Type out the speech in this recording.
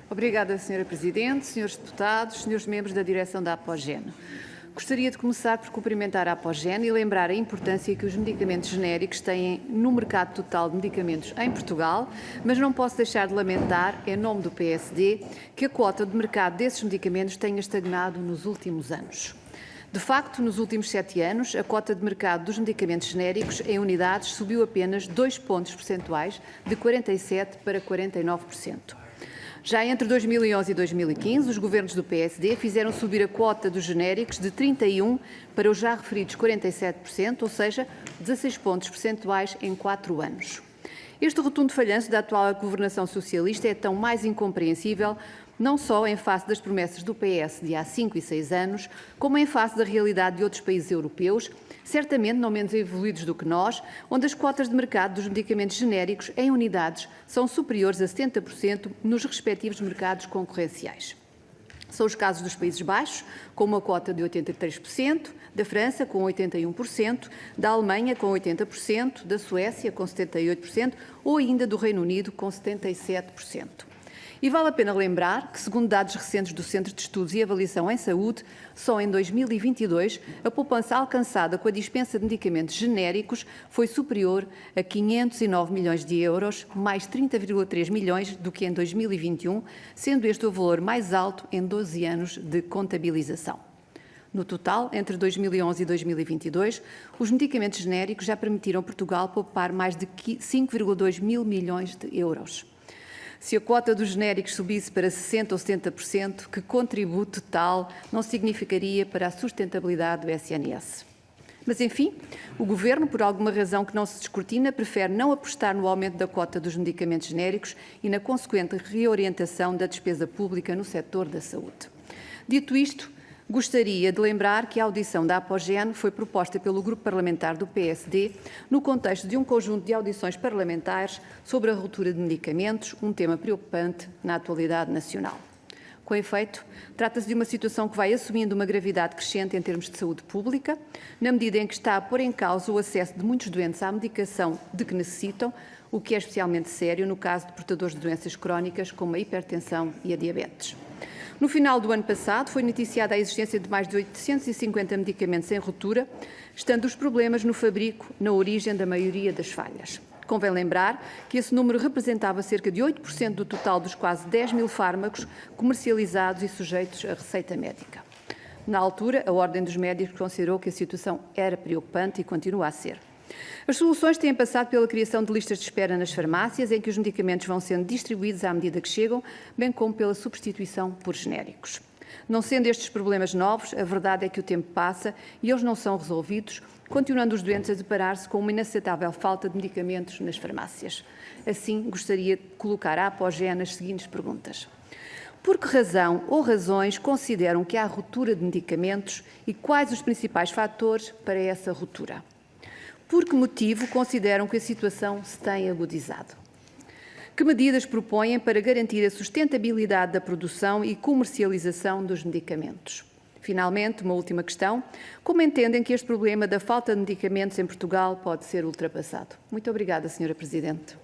Obrigada, Sra. Presidente, Srs. Deputados, Srs. Membros da Direção da Apogen. Gostaria de começar por cumprimentar a Apogen e lembrar a importância que os medicamentos genéricos têm no mercado total de medicamentos em Portugal, mas não posso deixar de lamentar, em nome do PSD, que a cota de mercado desses medicamentos tenha estagnado nos últimos anos. De facto, nos últimos 7 anos, a cota de mercado dos medicamentos genéricos em unidades subiu apenas 2 pontos percentuais, de 47% para 49%. Já entre 2011 e 2015, os governos do PSD fizeram subir a cota dos genéricos de 31% para os já referidos 47%, ou seja, 16 pontos percentuais em 4 anos. Este rotundo falhanço da atual governação socialista é tão mais incompreensível não só em face das promessas do PS de há 5 e 6 anos, como em face da realidade de outros países europeus, certamente não menos evoluídos do que nós, onde as cotas de mercado dos medicamentos genéricos em unidades são superiores a 70% nos respectivos mercados concorrenciais. São os casos dos Países Baixos, com uma cota de 83%, da França, com 81%, da Alemanha, com 80%, da Suécia, com 78%, ou ainda do Reino Unido, com 77%. E vale a pena lembrar que, segundo dados recentes do Centro de Estudos e Avaliação em Saúde, só em 2022 a poupança alcançada com a dispensa de medicamentos genéricos foi superior a 509 milhões de euros, mais 30,3 milhões do que em 2021, sendo este o valor mais alto em 12 anos de contabilização. No total, entre 2011 e 2022, os medicamentos genéricos já permitiram a Portugal poupar mais de 5,2 mil milhões de euros. Se a cota dos genéricos subisse para 60% ou 70%, que contributo tal não significaria para a sustentabilidade do SNS? Mas, enfim, o Governo, por alguma razão que não se descortina, prefere não apostar no aumento da cota dos medicamentos genéricos e na consequente reorientação da despesa pública no setor da saúde. Dito isto, gostaria de lembrar que a audição da Apogen foi proposta pelo Grupo Parlamentar do PSD no contexto de um conjunto de audições parlamentares sobre a ruptura de medicamentos, um tema preocupante na atualidade nacional. Com efeito, trata-se de uma situação que vai assumindo uma gravidade crescente em termos de saúde pública, na medida em que está a pôr em causa o acesso de muitos doentes à medicação de que necessitam, o que é especialmente sério no caso de portadores de doenças crónicas como a hipertensão e a diabetes. No final do ano passado, foi noticiada a existência de mais de 850 medicamentos em ruptura, estando os problemas no fabrico na origem da maioria das falhas. Convém lembrar que esse número representava cerca de 8% do total dos quase 10 mil fármacos comercializados e sujeitos à receita médica. Na altura, a Ordem dos Médicos considerou que a situação era preocupante e continua a ser. As soluções têm passado pela criação de listas de espera nas farmácias, em que os medicamentos vão sendo distribuídos à medida que chegam, bem como pela substituição por genéricos. Não sendo estes problemas novos, a verdade é que o tempo passa e eles não são resolvidos, continuando os doentes a deparar-se com uma inaceitável falta de medicamentos nas farmácias. Assim, gostaria de colocar à Apogen as seguintes perguntas. Por que razão ou razões consideram que há ruptura de medicamentos e quais os principais fatores para essa ruptura? Por que motivo consideram que a situação se tem agudizado? Que medidas propõem para garantir a sustentabilidade da produção e comercialização dos medicamentos? Finalmente, uma última questão. Como entendem que este problema da falta de medicamentos em Portugal pode ser ultrapassado? Muito obrigada, Sra. Presidente.